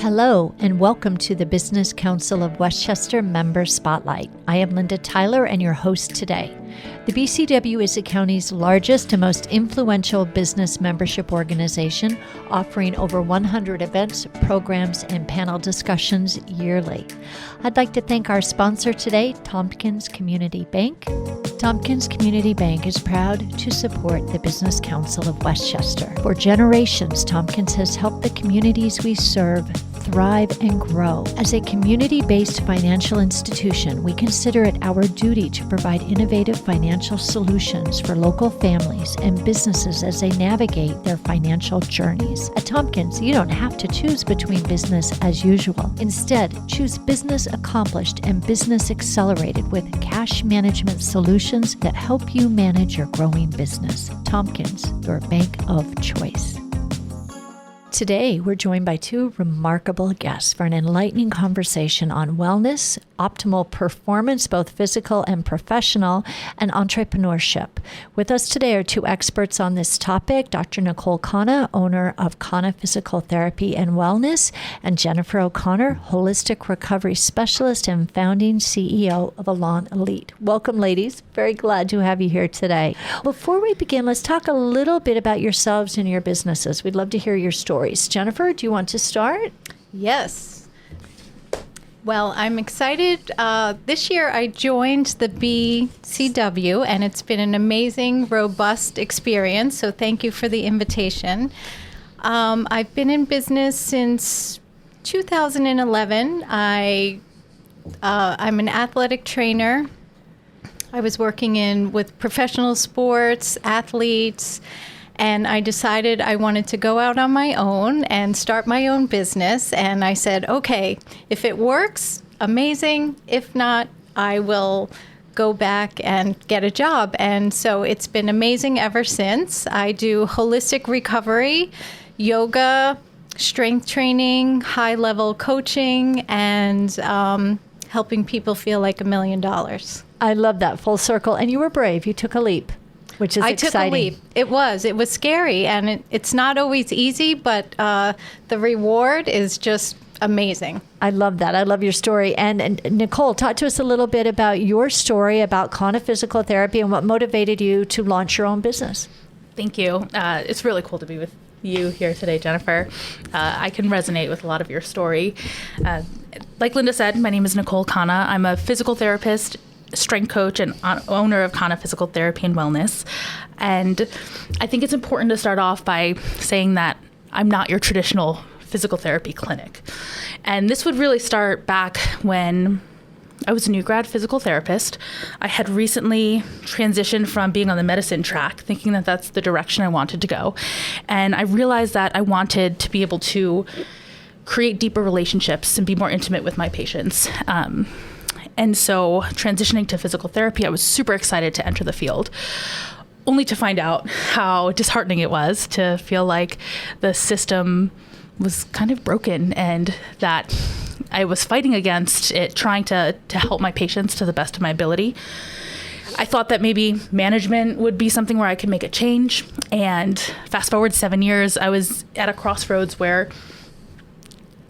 Hello, and welcome to the Business Council of Westchester Member Spotlight. I am Linda Tyler and your host today. The BCW is the county's largest and most influential business membership organization, offering over 100 events, programs, and panel discussions yearly. I'd like to thank our sponsor today, Tompkins Community Bank. Tompkins Community Bank is proud to support the Business Council of Westchester. For generations, Tompkins has helped the communities we serve thrive and grow. As a community-based financial institution, we consider it our duty to provide innovative financial solutions for local families and businesses as they navigate their financial journeys. At Tompkins, you don't have to choose between business as usual. Instead, choose business accomplished and business accelerated with cash management solutions that help you manage your growing business. Tompkins, your bank of choice. Today, we're joined by two remarkable guests for an enlightening conversation on wellness, optimal performance, both physical and professional, and entrepreneurship. With us today are two experts on this topic, Dr. Nicole Khanna, owner of Khanna Physical Therapy and Wellness, and Jennifer O'Connor, holistic recovery specialist and founding CEO of Elan Elite. Welcome, ladies. Very glad to have you here today. Before we begin, let's talk a little bit about yourselves and your businesses. We'd love to hear your stories. Jennifer, do you want to start? Yes. Well, I'm excited. This year I joined the BCW, and it's been an amazing, robust experience. So thank you for the invitation. I've been in business since 2011. I'm an athletic trainer. I was working with professional sports, athletes, and I decided I wanted to go out on my own and start my own business. And I said, okay, if it works, amazing. If not, I will go back and get a job. And so it's been amazing ever since. I do holistic recovery, yoga, strength training, high-level coaching, and helping people feel like $1 million. I love that, full circle. And you were brave. You took a leap, which is exciting. I took a leap. It was scary, and it's not always easy, but the reward is just amazing. I love that. I love your story. And Nicole, talk to us a little bit about your story about Khanna Physical Therapy and what motivated you to launch your own business. Thank you. It's really cool to be with you here today, Jennifer. I can resonate with a lot of your story. Like Linda said, my name is Nicole Khanna. I'm a physical therapist, strength coach, and owner of Khanna Physical Therapy and Wellness. And I think it's important to start off by saying that I'm not your traditional physical therapy clinic. And this would really start back when I was a new grad physical therapist. I had recently transitioned from being on the medicine track, thinking that that's the direction I wanted to go. And I realized that I wanted to be able to create deeper relationships and be more intimate with my patients. And so transitioning to physical therapy, I was super excited to enter the field, only to find out how disheartening it was to feel like the system was kind of broken and that I was fighting against it, trying to help my patients to the best of my ability. I thought that maybe management would be something where I could make a change. And fast forward 7 years, I was at a crossroads where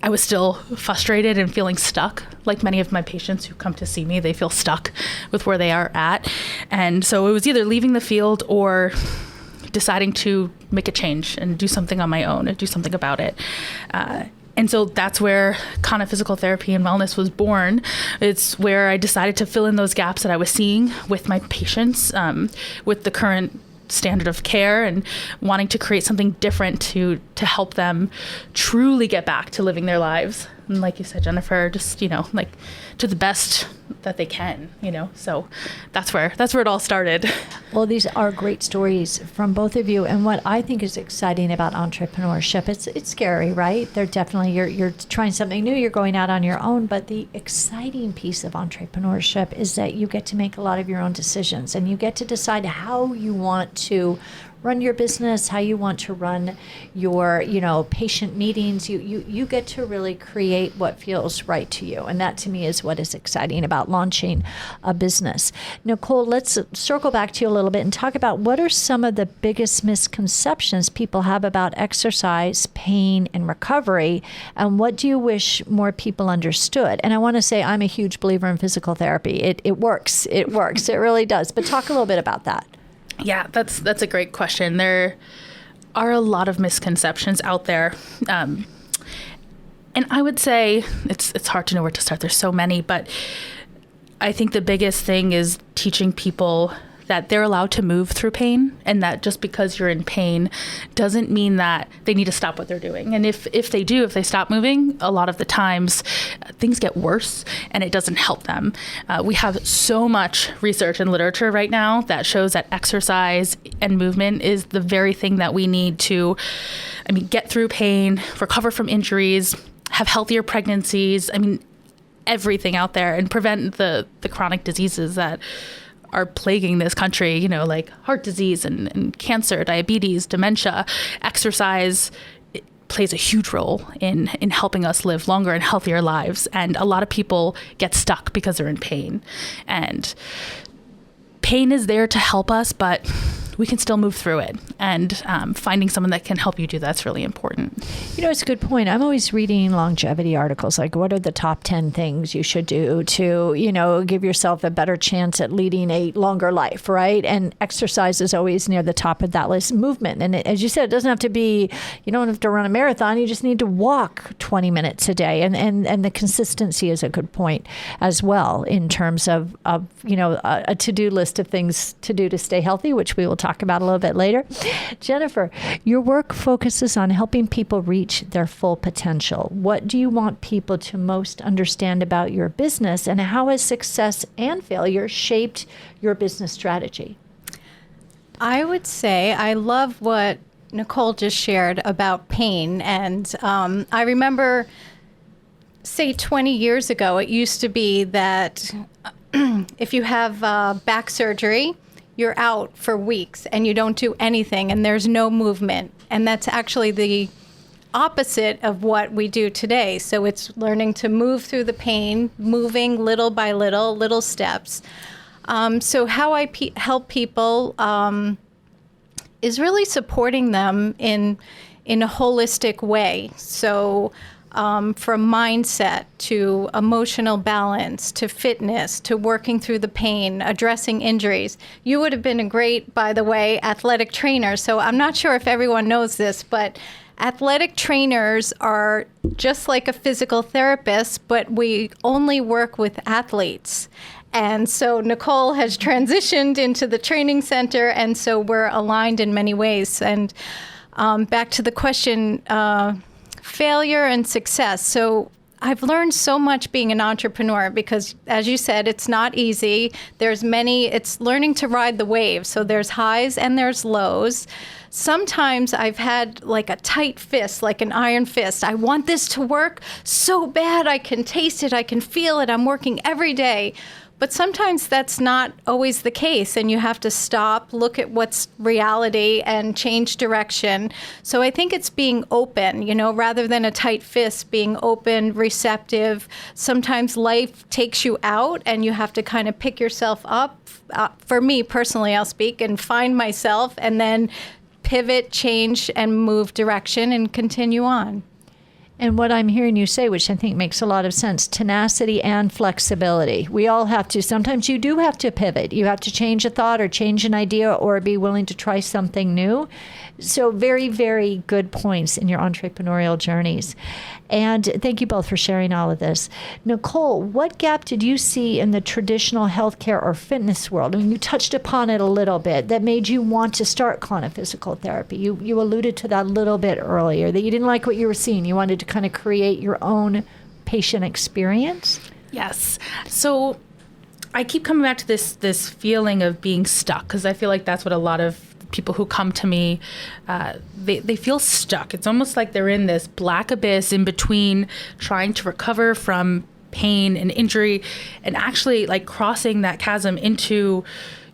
I was still frustrated and feeling stuck. Like many of my patients who come to see me, they feel stuck with where they are at. And so it was either leaving the field or deciding to make a change and do something on my own and do something about it. And so that's where Khanna Physical Therapy and Wellness was born. It's where I decided to fill in those gaps that I was seeing with my patients, with the current standard of care, and wanting to create something different to help them truly get back to living their lives. And like you said, Jennifer, just, like to the best that they can, so that's where it all started. Well, these are great stories from both of you. And what I think is exciting about entrepreneurship, it's scary, right? They're definitely, you're trying something new, you're going out on your own. But the exciting piece of entrepreneurship is that you get to make a lot of your own decisions and you get to decide how you want to run your business, how you want to run your, patient meetings. You get to really create what feels right to you. And that to me is what is exciting about launching a business. Nicole, let's circle back to you a little bit and talk about what are some of the biggest misconceptions people have about exercise, pain, and recovery, and what do you wish more people understood? And I want to say I'm a huge believer in physical therapy. It works. It works. It really does. But talk a little bit about that. Yeah, that's a great question. There are a lot of misconceptions out there. And I would say it's hard to know where to start. There's so many, but I think the biggest thing is teaching people that they're allowed to move through pain, and that just because you're in pain doesn't mean that they need to stop what they're doing. And if they stop moving, a lot of the times things get worse and it doesn't help them. We have so much research and literature right now that shows that exercise and movement is the very thing that we need to, get through pain, recover from injuries, have healthier pregnancies, everything out there, and prevent the chronic diseases that are plaguing this country, like heart disease and cancer, diabetes, dementia. Exercise plays a huge role in helping us live longer and healthier lives. And a lot of people get stuck because they're in pain. And pain is there to help us, but we can still move through it. And finding someone that can help you do that's really important. It's a good point. I'm always reading longevity articles, like what are the top 10 things you should do to, give yourself a better chance at leading a longer life, right? And exercise is always near the top of that list. Movement. And as you said, it doesn't have to be, you don't have to run a marathon. You just need to walk 20 minutes a day. And the consistency is a good point as well in terms of a to-do list of things to do to stay healthy, which we will talk about a little bit later. Jennifer, your work focuses on helping people reach their full potential. What do you want people to most understand about your business, and how has success and failure shaped your business strategy? I would say I love what Nicole just shared about pain. And I remember, say 20 years ago, it used to be that if you have back surgery, you're out for weeks and you don't do anything and there's no movement. And that's actually the opposite of what we do today. So it's learning to move through the pain, moving little by little steps. So how I help people is really supporting them in a holistic way. So from mindset to emotional balance to fitness to working through the pain, addressing injuries. You would have been a great, by the way, athletic trainer. So I'm not sure if everyone knows this, but athletic trainers are just like a physical therapist, but we only work with athletes. And so Nicole has transitioned into the training center, and so we're aligned in many ways. And back to the question, failure and success. So I've learned so much being an entrepreneur because, as you said, it's not easy. It's learning to ride the wave. So there's highs and there's lows. Sometimes I've had like a tight fist, like an iron fist. I want this to work so bad. I can taste it. I can feel it. I'm working every day. But sometimes that's not always the case, and you have to stop, look at what's reality, and change direction. So I think it's being open, rather than a tight fist, being open, receptive. Sometimes life takes you out, and you have to kind of pick yourself up. For me personally, I'll speak, and find myself, and then pivot, change, and move direction, and continue on. And what I'm hearing you say, which I think makes a lot of sense, tenacity and flexibility. We all have to. Sometimes you do have to pivot. You have to change a thought or change an idea or be willing to try something new. So very, very good points in your entrepreneurial journeys. And thank you both for sharing all of this. Nicole, what gap did you see in the traditional healthcare or fitness world? I mean, you touched upon it a little bit that made you want to start Kana Physical Therapy. You alluded to that a little bit earlier, that you didn't like what you were seeing. You wanted to kind of create your own patient experience. Yes. So I keep coming back to this feeling of being stuck, because I feel like that's what a lot of people who come to me, they feel stuck. It's almost like they're in this black abyss in between trying to recover from pain and injury and actually like crossing that chasm into,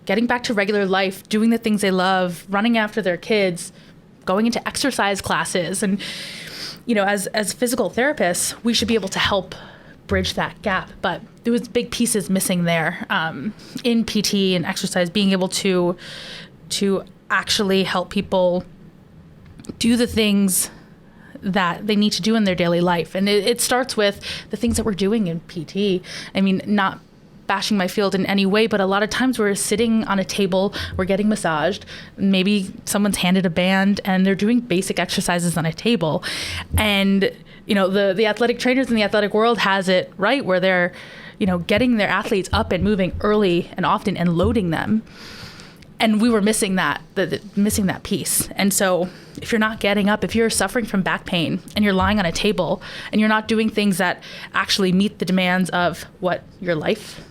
getting back to regular life, doing the things they love, running after their kids, going into exercise classes. And, as physical therapists, we should be able to help bridge that gap. But there was big pieces missing there in PT and exercise, being able to actually help people do the things that they need to do in their daily life. And it starts with the things that we're doing in PT. I mean, not bashing my field in any way, but a lot of times we're sitting on a table, we're getting massaged, maybe someone's handed a band and they're doing basic exercises on a table. And, the athletic trainers in the athletic world has it right where they're, getting their athletes up and moving early and often and loading them. And we were missing that piece. And so if you're not getting up, if you're suffering from back pain and you're lying on a table and you're not doing things that actually meet the demands of what your life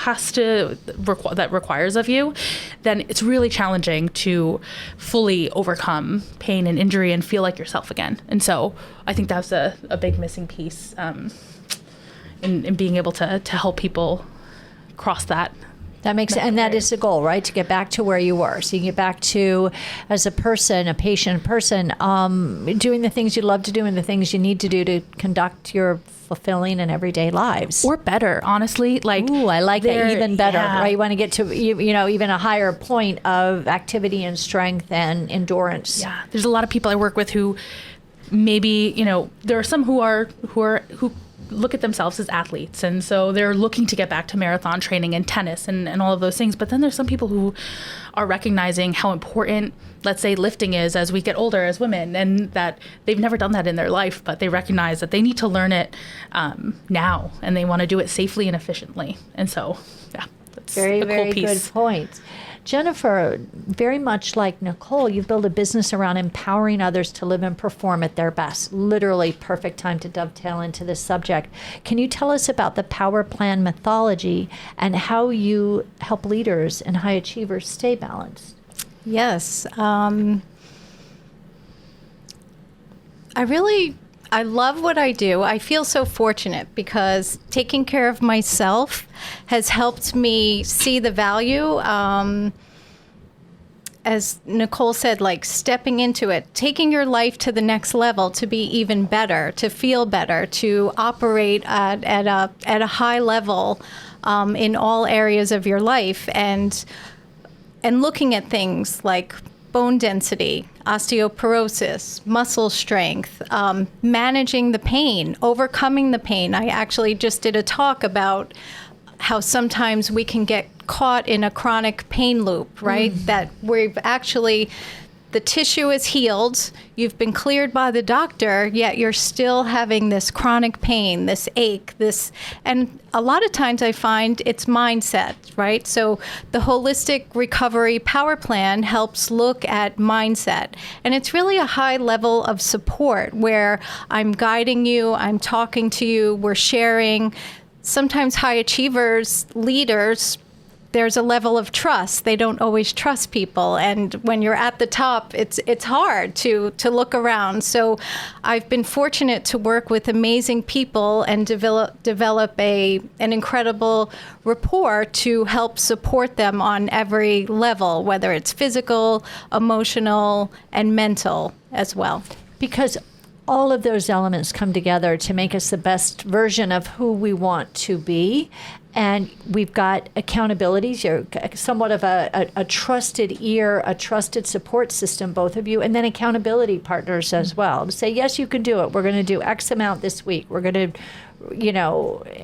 that requires of you, then it's really challenging to fully overcome pain and injury and feel like yourself again. And so I think that's a big missing piece in being able to help people cross that. That makes sense. And that is the goal, right? To get back to where you were. So you get back to, as a person, a patient person, doing the things you love to do and the things you need to do to conduct your fulfilling and everyday lives. Or better, honestly. Ooh, I like that, even better, right? You want to get to, even a higher point of activity and strength and endurance. Yeah. There's a lot of people I work with who maybe, there are some who look at themselves as athletes, and so they're looking to get back to marathon training and tennis and all of those things. But then there's some people who are recognizing how important, let's say, lifting is as we get older as women, and that they've never done that in their life, but they recognize that they need to learn it now, and they want to do it safely and efficiently. And so, yeah, that's very, a cool very piece. Good point. Jennifer, very much like Nicole, you've built a business around empowering others to live and perform at their best. Literally perfect time to dovetail into this subject. Can you tell us about the Power Plan methodology and how you help leaders and high achievers stay balanced? Yes. I love what I do. I feel so fortunate because taking care of myself has helped me see the value. As Nicole said, stepping into it, taking your life to the next level to be even better, to feel better, to operate at a high level in all areas of your life, and looking at things like bone density, osteoporosis, muscle strength, managing the pain, overcoming the pain. I actually just did a talk about how sometimes we can get caught in a chronic pain loop, right? That we've actually, the tissue is healed, you've been cleared by the doctor, yet you're still having this chronic pain, this ache, and a lot of times I find it's mindset, right? So the Holistic Recovery Power Plan helps look at mindset, and it's really a high level of support where I'm guiding you, I'm talking to you, we're sharing. Sometimes high achievers, leaders, there's a level of trust. They don't always trust people. And when you're at the top, it's hard to look around. So I've been fortunate to work with amazing people and develop an incredible rapport to help support them on every level, whether it's physical, emotional, and mental as well. Because all of those elements come together to make us the best version of who we want to be. And we've got accountabilities. You're somewhat of a trusted ear, a trusted support system, both of you, and then accountability partners as well. Say, yes, you can do it. We're going to do X amount this week. We're going to,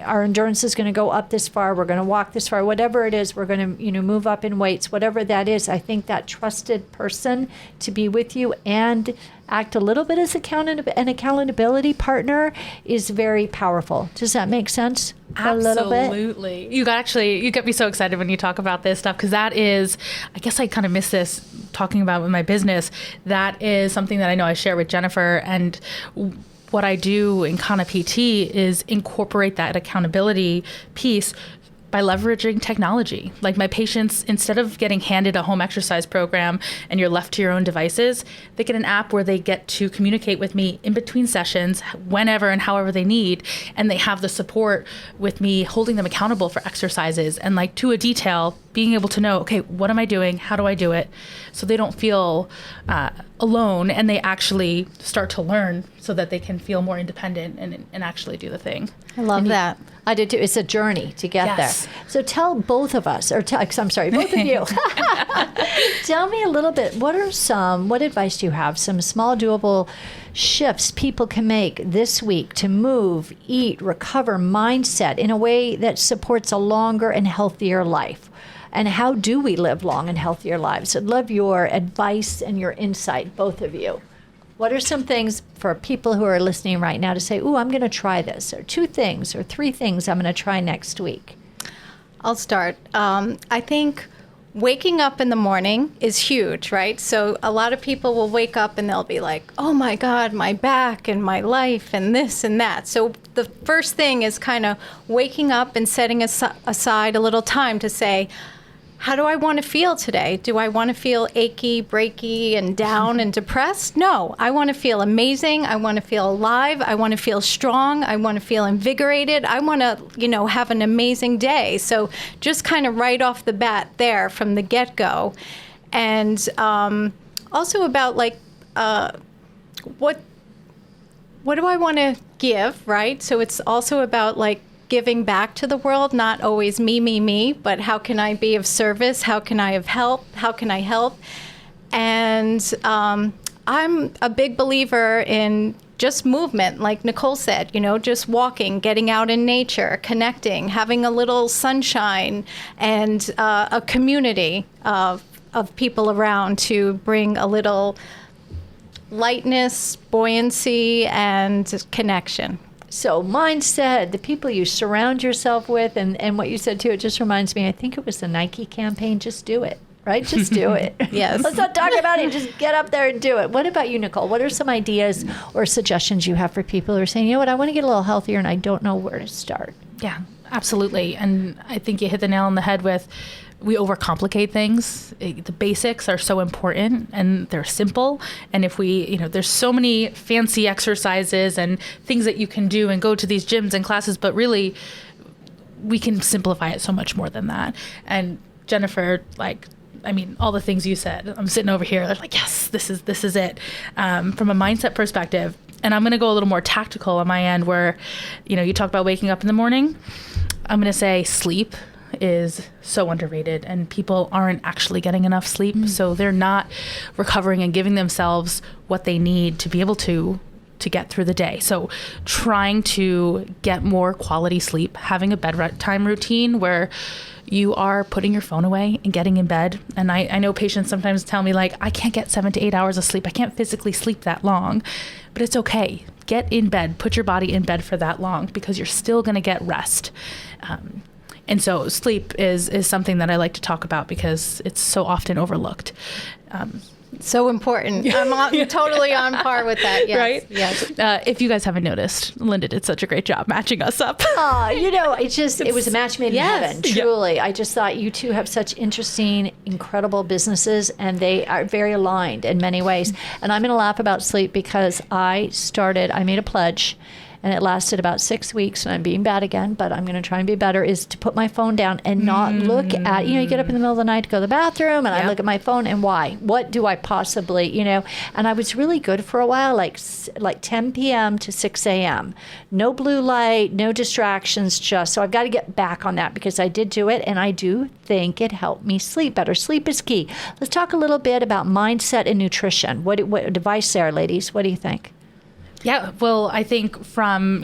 our endurance is going to go up this far. We're going to walk this far. Whatever it is, we're going to, move up in weights. Whatever that is, I think that trusted person to be with you and act a little bit as an accountability partner is very powerful. Does that make sense? Absolutely. You get me so excited when you talk about this stuff, because that is, I guess I kind of miss this talking about with my business. That is something that I know I share with Jennifer, and what I do in Kana PT is incorporate that accountability piece by leveraging technology. Like my patients, instead of getting handed a home exercise program and you're left to your own devices, they get an app where they get to communicate with me in between sessions, whenever and however they need. And they have the support with me holding them accountable for exercises and to a detail, being able to know, okay, what am I doing? How do I do it? So they don't feel alone, and they actually start to learn so that they can feel more independent and actually do the thing. I love that. I did too. It's a journey to get Yes. there. So tell both of us, or I'm sorry, both of you. Tell me a little bit. What advice do you have? Some small doable shifts people can make this week to move, eat, recover, mindset in a way that supports a longer and healthier life. And how do we live long and healthier lives? I'd love your advice and your insight, both of you. What are some things for people who are listening right now to say, ooh, I'm going to try this, or 2 things or 3 things I'm going to try next week? I'll start. I think waking up in the morning is huge, right? So a lot of people will wake up and they'll be like, oh my God, my back and my life and this and that. So the first thing is kind of waking up and setting aside a little time to say, how do I want to feel today? Do I want to feel achy, breaky, and down and depressed? No, I want to feel amazing. I want to feel alive. I want to feel strong. I want to feel invigorated. I want to, have an amazing day. So just kind of right off the bat there from the get-go. And also about what do I want to give, right? So it's also about giving back to the world, not always me, but how can I be of service? How can I help? How can I help? And I'm a big believer in just movement, like Nicole said, just walking, getting out in nature, connecting, having a little sunshine, and a community of people around to bring a little lightness, buoyancy, and connection. So mindset, the people you surround yourself with, and what you said too, it just reminds me, I think it was the Nike campaign, just do it, right? Just do it. Yes. Let's not talk about it, just get up there and do it. What about you, Nicole? What are some ideas or suggestions you have for people who are saying, you know what, I want to get a little healthier and I don't know where to start? Yeah, absolutely. And I think you hit the nail on the head with, we overcomplicate things. The basics are so important and they're simple. And if we, there's so many fancy exercises and things that you can do and go to these gyms and classes, but really we can simplify it so much more than that. And Jennifer, all the things you said, I'm sitting over here, like, yes, this is it. From a mindset perspective, and I'm going to go a little more tactical on my end where, you talk about waking up in the morning. I'm going to say sleep is so underrated and people aren't actually getting enough sleep. So they're not recovering and giving themselves what they need to be able to get through the day. So trying to get more quality sleep, having a bedtime routine where you are putting your phone away and getting in bed. And I know patients sometimes tell me I can't get 7 to 8 hours of sleep. I can't physically sleep that long, but it's okay. Get in bed, put your body in bed for that long because you're still going to get rest. And so sleep is something that I like to talk about because it's so often overlooked. So important. I'm totally on par with that. Yes. Right? Yes. If you guys haven't noticed, Linda did such a great job matching us up. It was a match made in heaven, truly. Yeah. I just thought you two have such interesting, incredible businesses, and they are very aligned in many ways. And I'm going to laugh about sleep because I made a pledge, and it lasted about 6 weeks, and I'm being bad again, but I'm going to try and be better, is to put my phone down and not look at, you get up in the middle of the night to go to the bathroom, and I look at my phone, and why? What do I possibly, and I was really good for a while, like 10 p.m. to 6 a.m. No blue light, no distractions, so I've got to get back on that because I did do it, and I do think it helped me sleep better. Sleep is key. Let's talk a little bit about mindset and nutrition. What advice there, ladies? What do you think? Yeah, well, I think from,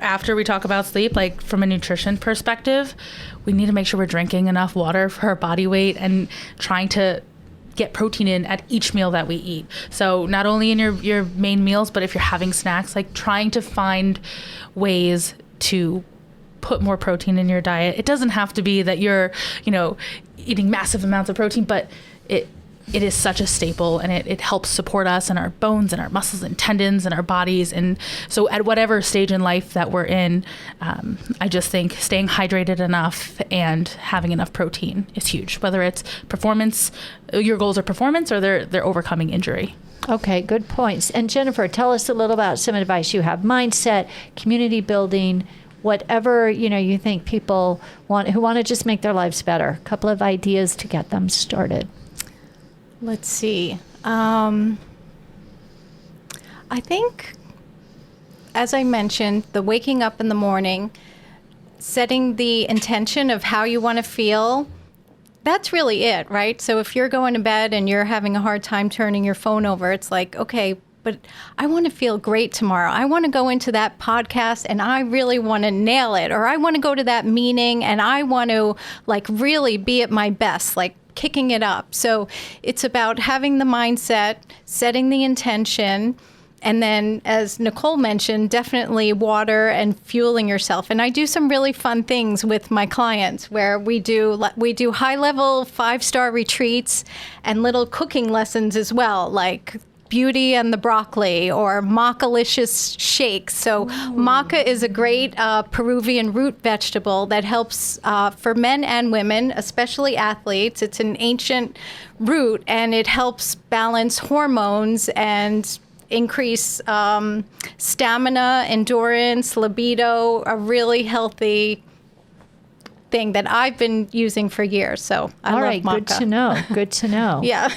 after we talk about sleep, from a nutrition perspective, we need to make sure we're drinking enough water for our body weight and trying to get protein in at each meal that we eat. So not only in your main meals, but if you're having snacks, trying to find ways to put more protein in your diet. It doesn't have to be that you're, eating massive amounts of protein, but it is such a staple, and it helps support us and our bones and our muscles and tendons and our bodies. And so at whatever stage in life that we're in, I just think staying hydrated enough and having enough protein is huge, whether it's performance, your goals are performance, or they're overcoming injury. Okay, good points. And Jennifer, tell us a little about some advice you have. Mindset, community building. whatever, you think people who want to just make their lives better. A couple of ideas to get them started. Let's see. I think, as I mentioned, the waking up in the morning, setting the intention of how you want to feel, that's really it, right? So if you're going to bed and you're having a hard time turning your phone over, it's like, okay, but I want to feel great tomorrow. I want to go into that podcast and I really want to nail it. Or I want to go to that meeting and I want to really be at my best, kicking it up. So it's about having the mindset, setting the intention, and then, as Nicole mentioned, definitely water and fueling yourself. And I do some really fun things with my clients where we do high-level 5-star retreats and little cooking lessons as well, like Beauty and the Broccoli or Maca-licious shakes. So maca is a great Peruvian root vegetable that helps for men and women, especially athletes. It's an ancient root, and it helps balance hormones and increase stamina, endurance, libido, a really healthy thing that I've been using for years. So I love maca. Good to know. Good to know. Yeah.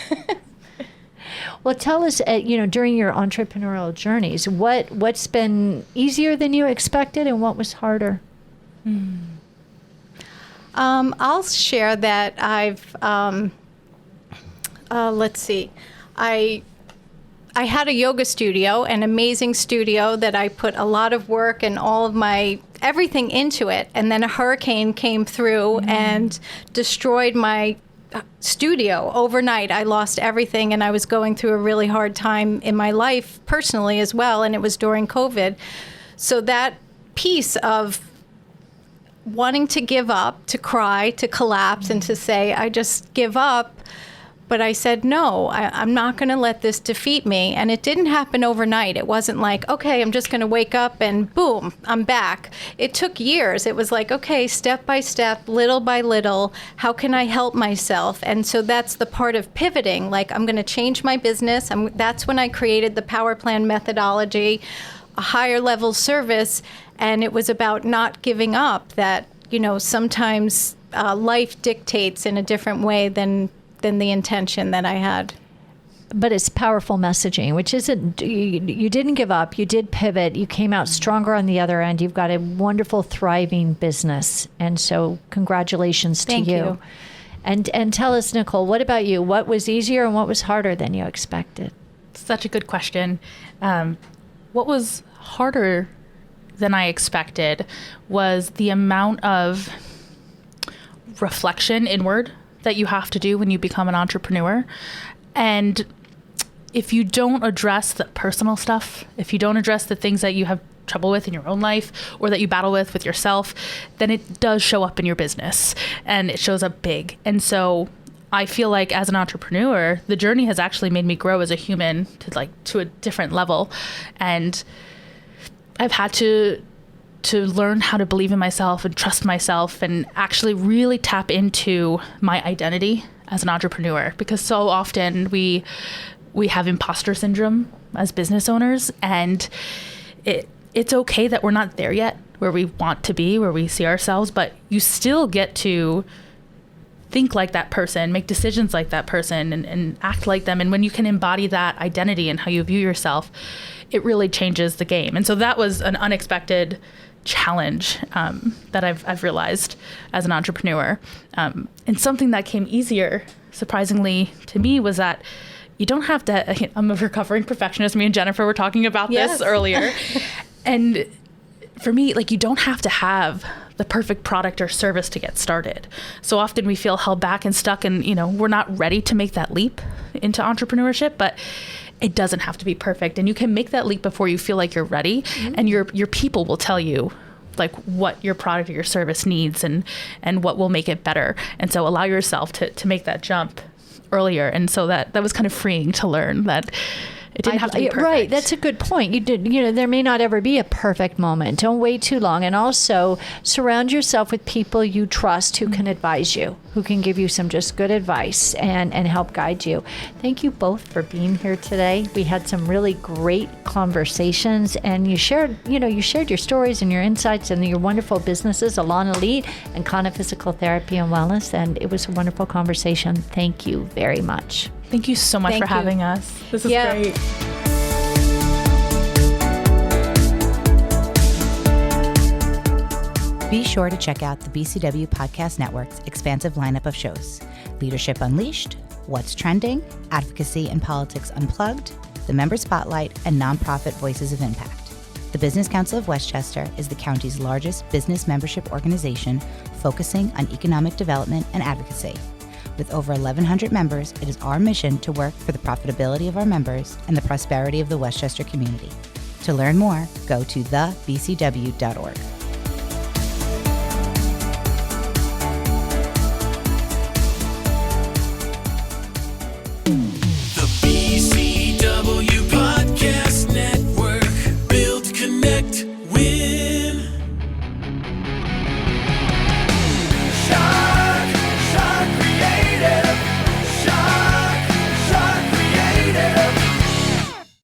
Well, tell us, during your entrepreneurial journeys, what's been easier than you expected and what was harder? I'll share that I've, let's see, I had a yoga studio, an amazing studio that I put a lot of work and all of my everything into it. And then a hurricane came through and destroyed my studio overnight. I lost everything, and I was going through a really hard time in my life personally as well. And it was during COVID. So that piece of wanting to give up, to cry, to collapse, and to say, I just give up. But I said, no, I'm not going to let this defeat me. And it didn't happen overnight. It wasn't like, okay, I'm just going to wake up and boom, I'm back. It took years. It was like, okay, step by step, little by little, how can I help myself? And so that's the part of pivoting. I'm going to change my business. That's when I created the Power Plan methodology, a higher level service. And it was about not giving up, that, sometimes life dictates in a different way than the intention that I had. But it's powerful messaging, which isn't, you didn't give up, you did pivot, you came out stronger on the other end, you've got a wonderful, thriving business. And so congratulations to you. Thank you. And tell us, Nicole, what about you? What was easier and what was harder than you expected? Such a good question. What was harder than I expected was the amount of reflection inward that you have to do when you become an entrepreneur. And if you don't address the personal stuff, if you don't address the things that you have trouble with in your own life or that you battle with yourself, then it does show up in your business, and it shows up big. And so I feel like as an entrepreneur, the journey has actually made me grow as a human to a different level. And I've had to learn how to believe in myself and trust myself and actually really tap into my identity as an entrepreneur, because so often we have imposter syndrome as business owners, and it's okay that we're not there yet where we want to be, where we see ourselves, but you still get to think like that person, make decisions like that person, and act like them. And when you can embody that identity and how you view yourself, it really changes the game. And so that was an unexpected challenge that I've realized as an entrepreneur. And something that came easier, surprisingly to me, was that you don't have to, I'm a recovering perfectionist. Me and Jennifer were talking about this earlier. And for me, you don't have to have the perfect product or service to get started. So often we feel held back and stuck, and, we're not ready to make that leap into entrepreneurship, but it doesn't have to be perfect. And you can make that leap before you feel like you're ready. And your people will tell you what your product or your service needs and what will make it better. And so allow yourself to make that jump earlier. And so that was kind of freeing to learn that it didn't have to be perfect. Right. That's a good point. There may not ever be a perfect moment. Don't wait too long. And also surround yourself with people you trust who can advise you. who can give you some just good advice and help guide you. Thank you both for being here today. We had some really great conversations, and you shared your stories and your insights and your wonderful businesses, Alon Elite and Kana Physical Therapy and Wellness, and it was a wonderful conversation. Thank you very much. Thank you so much for having us. This is great. Be sure to check out the BCW Podcast Network's expansive lineup of shows: Leadership Unleashed, What's Trending, Advocacy and Politics Unplugged, The Member Spotlight, and Nonprofit Voices of Impact. The Business Council of Westchester is the county's largest business membership organization focusing on economic development and advocacy. With over 1,100 members, it is our mission to work for the profitability of our members and the prosperity of the Westchester community. To learn more, go to thebcw.org. The BCW Podcast Network. Build, connect,